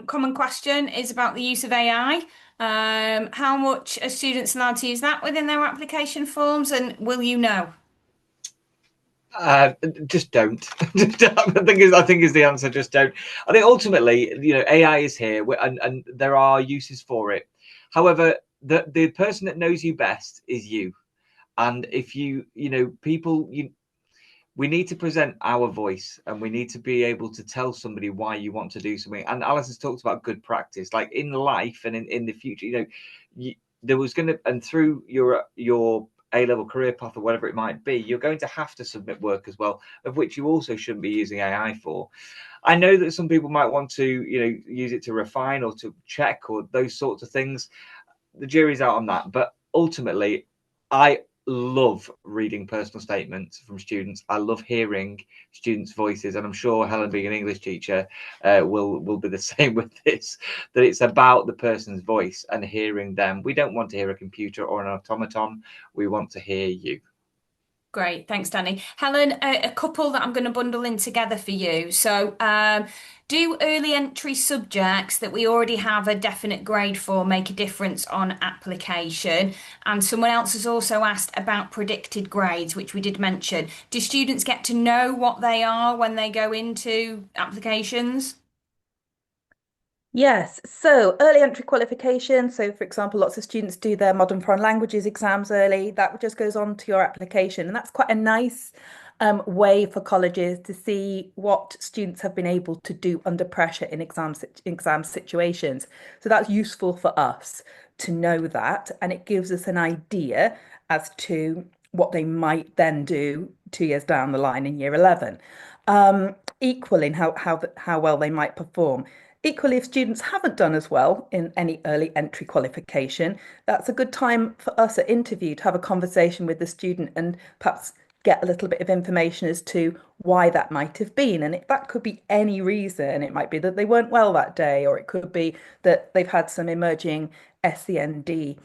common question is about the use of AI. How much are students allowed to use that within their application forms, and will you know? Just don't. I think is the answer. Just don't. I think ultimately, AI is here, and there are uses for it. However, the person that knows you best is you, and if we need to present our voice, and we need to be able to tell somebody why you want to do something. And Alice has talked about good practice, like in life and in the future. There was going to, and through your A-level career path or whatever it might be, you're going to have to submit work as well, of which you also shouldn't be using AI for. I know that some people might want to, use it to refine or to check or those sorts of things. The jury's out on that. But ultimately, I love reading personal statements from students. I love hearing students' voices, and I'm sure Helen, being an English teacher, will be the same with this, that it's about the person's voice and hearing them. We don't want to hear a computer or an automaton. We want to hear you. Great, thanks, Danny. Helen, a couple that I'm going to bundle in together for you. So, do early entry subjects that we already have a definite grade for make a difference on application? And someone else has also asked about predicted grades, which we did mention. Do students get to know what they are when they go into applications? Yes, so early entry qualification. So, for example, lots of students do their modern foreign languages exams early. That just goes on to your application. And that's quite a nice way for colleges to see what students have been able to do under pressure in exam situations. So that's useful for us to know that. And it gives us an idea as to what they might then do 2 years down the line in year 11. Equaling how well they might perform. Equally, if students haven't done as well in any early entry qualification, that's a good time for us at interview to have a conversation with the student and perhaps get a little bit of information as to why that might have been. And that could be any reason. It might be that they weren't well that day, or it could be that they've had some emerging SEND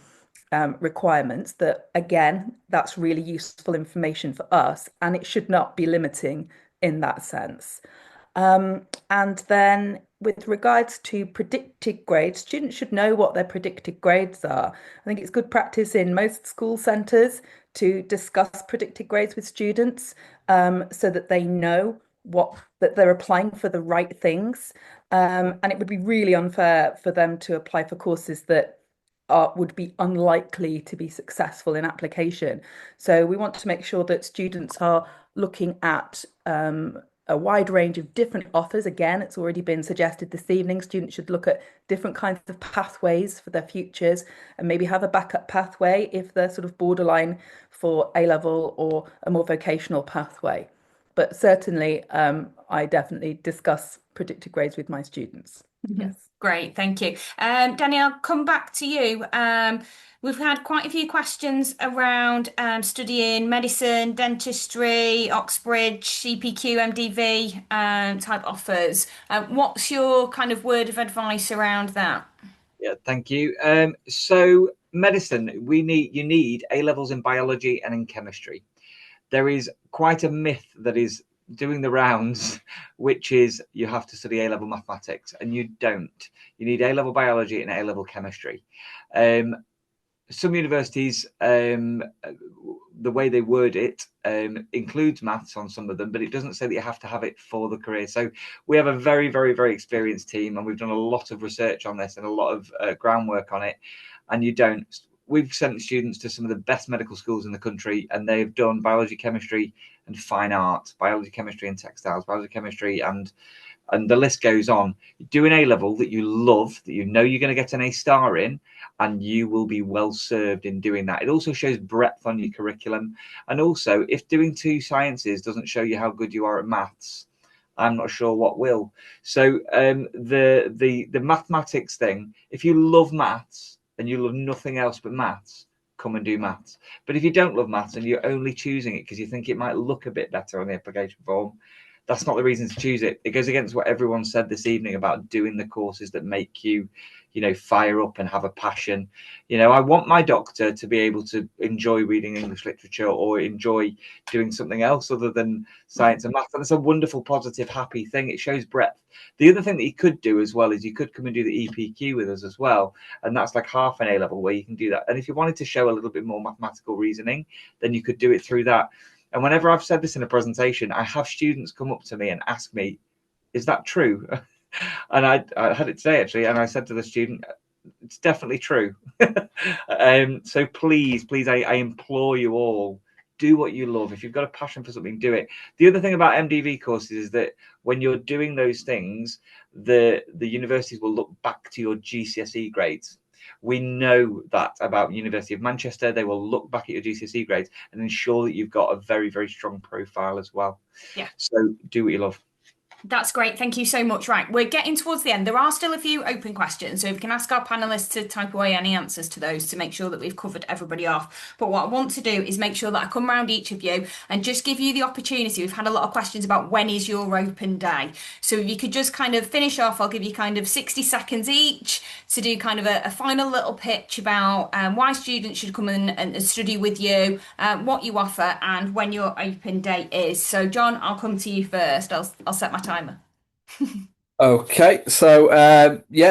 requirements that, again, that's really useful information for us, and it should not be limiting in that sense. And then with regards to predicted grades, students should know what their predicted grades are. I think it's good practice in most school centres to discuss predicted grades with students so that they know that they're applying for the right things. And it would be really unfair for them to apply for courses that would be unlikely to be successful in application. So we want to make sure that students are looking at a wide range of different offers. Again, it's already been suggested this evening, students should look at different kinds of pathways for their futures and maybe have a backup pathway if they're sort of borderline for A-level or a more vocational pathway. But certainly, I definitely discuss predicted grades with my students. Yes. Great, thank you. Danny, I'll come back to you. We've had quite a few questions around studying medicine, dentistry, Oxbridge, CPQ, MDV type offers. What's your kind of word of advice around that? Yeah, thank you. So medicine, you need A levels in biology and in chemistry. There is quite a myth that is doing the rounds, which is you have to study A-level mathematics, and you don't. You need A-level biology and A-level chemistry. Some universities, the way they word it, includes maths on some of them, but it doesn't say that you have to have it for the career. So we have a very, very, very experienced team, and we've done a lot of research on this and a lot of groundwork on it, and you don't. We've sent students to some of the best medical schools in the country, and they've done biology, chemistry, and fine art, biology, chemistry, and textiles, biology, chemistry, and the list goes on. Do an A level that you love, that you know you're going to get an A star in, and you will be well served in doing that. It also shows breadth on your curriculum, and also if doing 2 sciences doesn't show you how good you are at maths, I'm not sure what will. So the mathematics thing, if you love maths and you love nothing else but maths, come and do maths. But if you don't love maths and you're only choosing it because you think it might look a bit better on the application form, that's not the reason to choose it. It goes against what everyone said this evening about doing the courses that make you, fire up and have a passion. I want my doctor to be able to enjoy reading English literature or enjoy doing something else other than science and maths. And it's a wonderful, positive, happy thing. It shows breadth. The other thing that you could do as well is you could come and do the EPQ with us as well. And that's like half an A level where you can do that. And if you wanted to show a little bit more mathematical reasoning, then you could do it through that. And whenever I've said this in a presentation, I have students come up to me and ask me, is that true? And I had it today, actually, and I said to the student, it's definitely true. So please, I implore you all, do what you love. If you've got a passion for something, do it. The other thing about MDV courses is that when you're doing those things, the universities will look back to your GCSE grades. We know that about University of Manchester. They will look back at your GCSE grades and ensure that you've got a very, very strong profile as well. Yeah. So do what you love. That's great. Thank you so much. Right, we're getting towards the end. There are still a few open questions, so if we can ask our panelists to type away any answers to those to make sure that we've covered everybody off. But what I want to do is make sure that I come around each of you and just give you the opportunity. We've had a lot of questions about when is your open day. So if you could just kind of finish off, I'll give you kind of 60 seconds each to do kind of a final little pitch about why students should come in and study with you, what you offer, and when your open day is. So John, I'll come to you first. I'll set my timer. Okay, so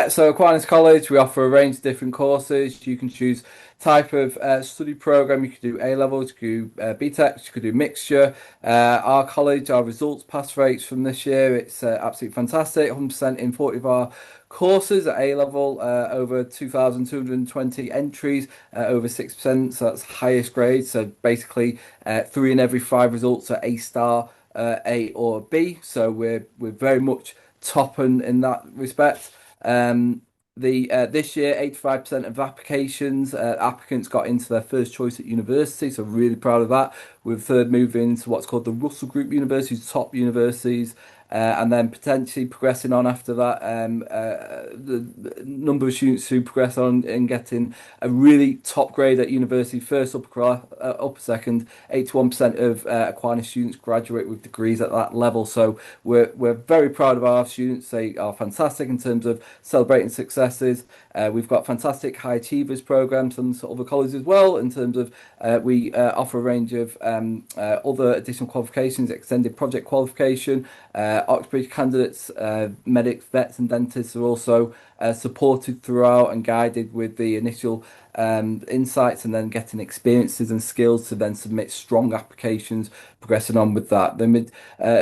so Aquinas College, we offer a range of different courses. You can choose type of study program. You could do A levels, you could do BTEC, you could do mixture. Our college, our results pass rates from this year, it's absolutely fantastic. 100% in 40 of our courses at A level, over 2,220 entries, over 6%. So that's highest grade. So basically, 3 in every 5 results are A star, A or B. So we're very much top in that respect. This year, 85% of applications, applicants got into their first choice at university, so really proud of that. We're third moving into what's called the Russell Group universities, top universities, and then potentially progressing on after that. The number of students who progress on and getting a really top grade at university, first upper second, 81% of Aquinas students graduate with degrees at that level. So we're very proud of our students. They are fantastic in terms of celebrating successes. We've got fantastic high achievers programs and other colleges as well. In terms of we offer a range of other additional qualifications, extended project qualification. Oxbridge candidates, medics, vets, and dentists are also supported throughout and guided with the initial insights and then getting experiences and skills to then submit strong applications, progressing on with that.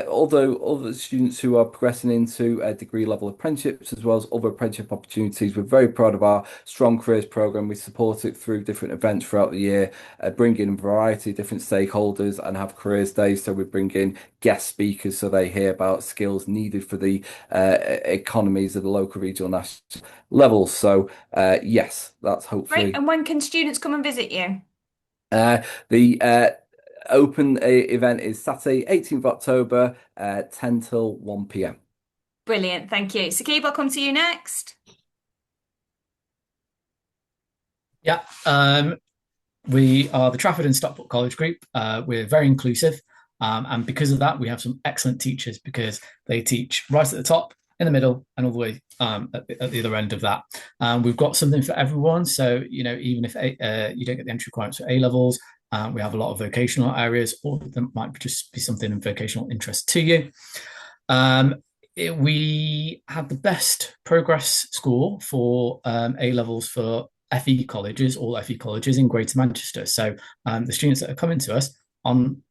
Although other students who are progressing into degree level apprenticeships as well as other apprenticeship opportunities, we're very proud of our strong careers program. We support it through different events throughout the year, bring in a variety of different stakeholders and have careers days. So we bring in guest speakers so they hear about skills needed for the economies of the local, regional, national levels. So yes, that's hopefully. Great. And when can students come and visit you? The open event is Saturday, 18th of October, 10 till 1 p.m. Brilliant. Thank you. Sakib, I'll come to you next. Yeah. We are the Trafford and Stockport College Group. We're very inclusive. And because of that, we have some excellent teachers because they teach right at the top, in the middle, and all the way at the other end of that. We've got something for everyone. So, even if you don't get the entry requirements for A-levels, we have a lot of vocational areas, or there might just be something of vocational interest to you. We have the best progress score for A-levels for FE colleges, all FE colleges in Greater Manchester. So the students that are coming to us on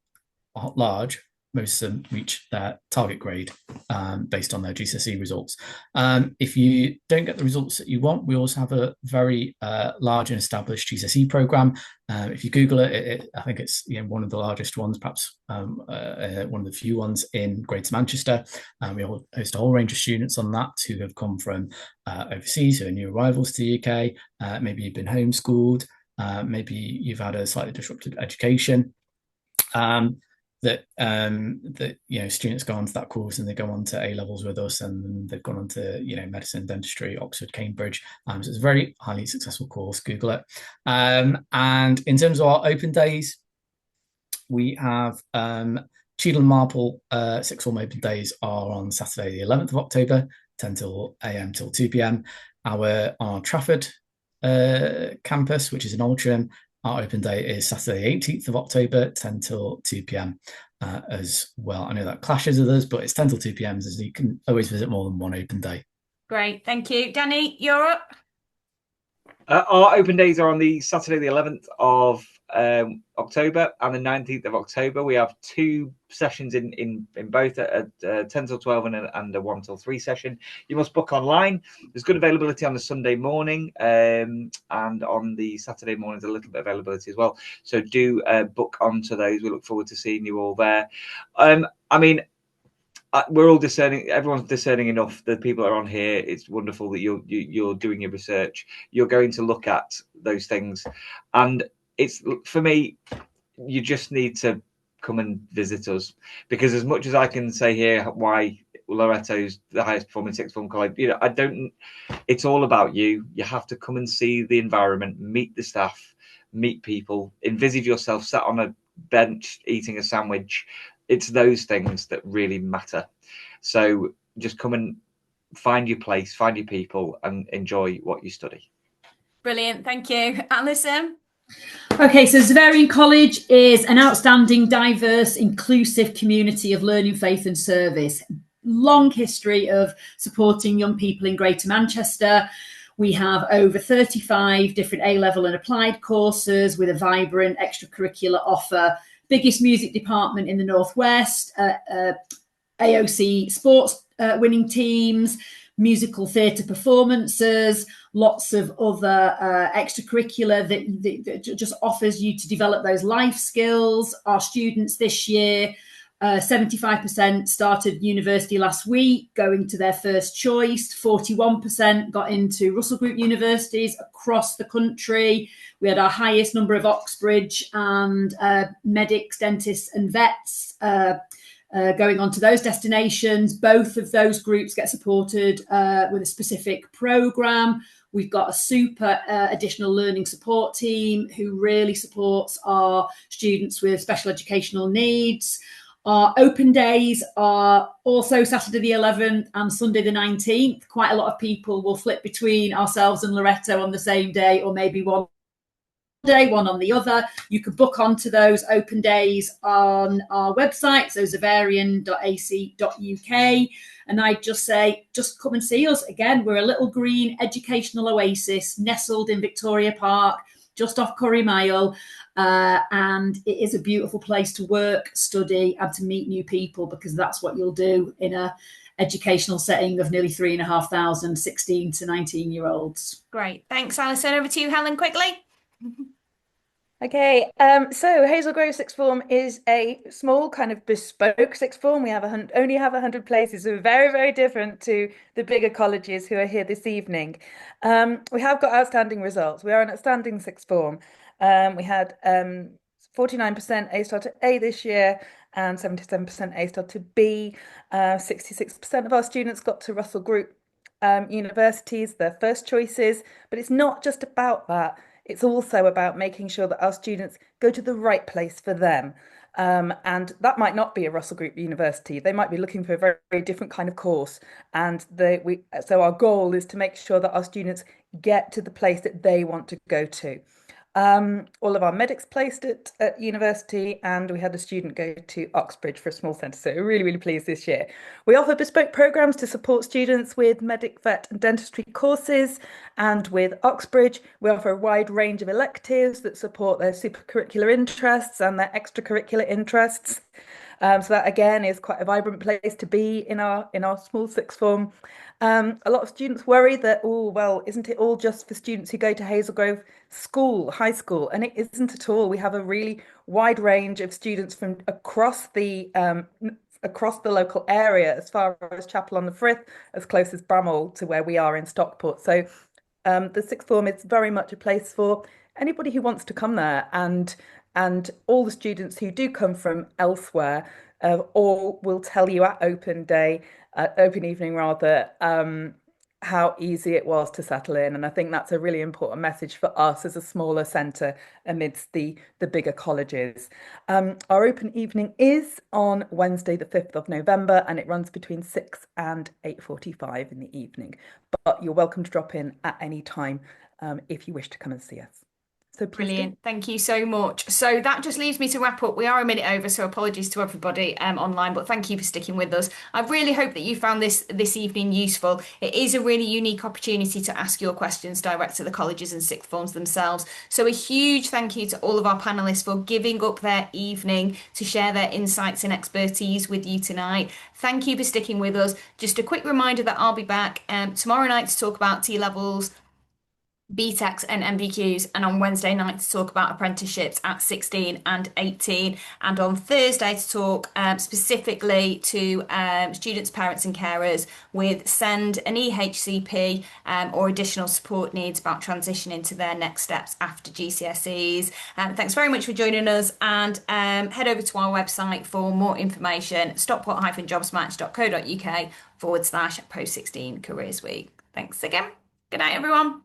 large, most of them reach their target grade based on their GCSE results. If you don't get the results that you want, we also have a very large and established GCSE program. If you Google it, I think it's one of the largest ones, perhaps one of the few ones in Greater Manchester. We host a whole range of students on that who have come from overseas, who are new arrivals to the UK. Maybe you've been homeschooled. Maybe you've had a slightly disrupted education. That students go on to that course and they go on to A-levels with us, and they've gone on to medicine, dentistry, Oxford, Cambridge. So it's a very highly successful course. Google it. And in terms of our open days, we have Cheadle and Marple sixth form open days are on Saturday the 11th of October, 10 a.m. till 2 p.m. Our Trafford campus, which is in Altrincham, our open day is Saturday, 18th of October, 10 till 2 p.m. As well. I know that clashes with us, but it's 10 till 2 p.m. so you can always visit more than one open day. Great, thank you. Danny, you're up. Our open days are on the Saturday, the 11th of October and the 19th of October. We have two sessions in both, a 10 till 12 and a 1 till 3 session. You must book online. There's good availability on the Sunday morning, and on the Saturday morning there's a little bit of availability as well. So do book onto those. We look forward to seeing you all there. We're all discerning. Everyone's discerning enough. The people that are on here, it's wonderful that you're doing your research. You're going to look at those things, and it's, for me, you just need to come and visit us, because as much as I can say here why Loreto's the highest performing sixth form college, it's all about you. You have to come and see the environment, meet the staff, meet people, envisage yourself sat on a bench eating a sandwich. It's those things that really matter. So just come and find your place, find your people, and enjoy what you study. Brilliant, thank you. Alison? Okay, so Xaverian College is an outstanding, diverse, inclusive community of learning, faith and service. Long history of supporting young people in Greater Manchester. We have over 35 different A-level and applied courses with a vibrant extracurricular offer. Biggest music department in the Northwest, AOC sports winning teams, musical theatre performances, lots of other extracurricular that just offers you to develop those life skills. Our students this year, 75% started university last week, going to their first choice. 41% got into Russell Group universities across the country. We had our highest number of Oxbridge and medics, dentists and vets going on to those destinations. Both of those groups get supported with a specific programme. We've got a super additional learning support team who really supports our students with special educational needs. Our open days are also Saturday the 11th and Sunday the 19th. Quite a lot of people will flip between ourselves and Loreto on the same day, or maybe one day, one on the other. You can book onto those open days on our website, so xaverian.ac.uk, And I just say, just come and see us. Again, we're a little green educational oasis nestled in Victoria Park, just off Curry Mile. And it is a beautiful place to work, study, and to meet new people, because that's what you'll do in a educational setting of nearly 3,500 16 to 19-year-olds. Great. Thanks, Alison. Over to you, Helen, quickly. Okay, so Hazel Grove Sixth Form is a small kind of bespoke sixth form. We only have 100 places, so we're very, very different to the bigger colleges who are here this evening. We have got outstanding results. We are an outstanding sixth form. We had 49% A star to A this year and 77% A star to B. 66% of our students got to Russell Group universities, their first choices, but it's not just about that. It's also about making sure that our students go to the right place for them. And that might not be a Russell Group university. They might be looking for a very, very different kind of course. And so our goal is to make sure that our students get to the place that they want to go to. All of our medics placed at university, and we had a student go to Oxbridge for a small centre. So we're really, really pleased this year. We offer bespoke programmes to support students with medic, vet and dentistry courses. And with Oxbridge, we offer a wide range of electives that support their supercurricular interests and their extracurricular interests. So that again is quite a vibrant place to be in our small sixth form. A lot of students worry that, oh, well, isn't it all just for students who go to Hazel Grove high school? And it isn't at all. We have a really wide range of students from across the local area, as far as Chapel on the Frith, as close as Bramall to where we are in Stockport. So the sixth form is very much a place for anybody who wants to come there, and all the students who do come from elsewhere all will tell you at open evening rather, how easy it was to settle in. And I think that's a really important message for us as a smaller centre amidst the bigger colleges. Our open evening is on Wednesday, the 5th of November, and it runs between 6 and 8:45 in the evening. But you're welcome to drop in at any time if you wish to come and see us. So brilliant. Thank you so much. So that just leaves me to wrap up. We are a minute over, so apologies to everybody online, but thank you for sticking with us. I really hope that you found this evening useful. It is a really unique opportunity to ask your questions direct to the colleges and sixth forms themselves. So a huge thank you to all of our panelists for giving up their evening to share their insights and expertise with you tonight. Thank you for sticking with us. Just a quick reminder that I'll be back tomorrow night to talk about T-levels, BTECs and MBQs, and on Wednesday night to talk about apprenticeships at 16 and 18, and on Thursday to talk specifically to students, parents and carers with SEND and EHCP or additional support needs about transitioning to their next steps after GCSEs. Thanks very much for joining us, and head over to our website for more information, stockport-jobsmatch.co.uk/post-16 careers week. Thanks again. Good night, everyone.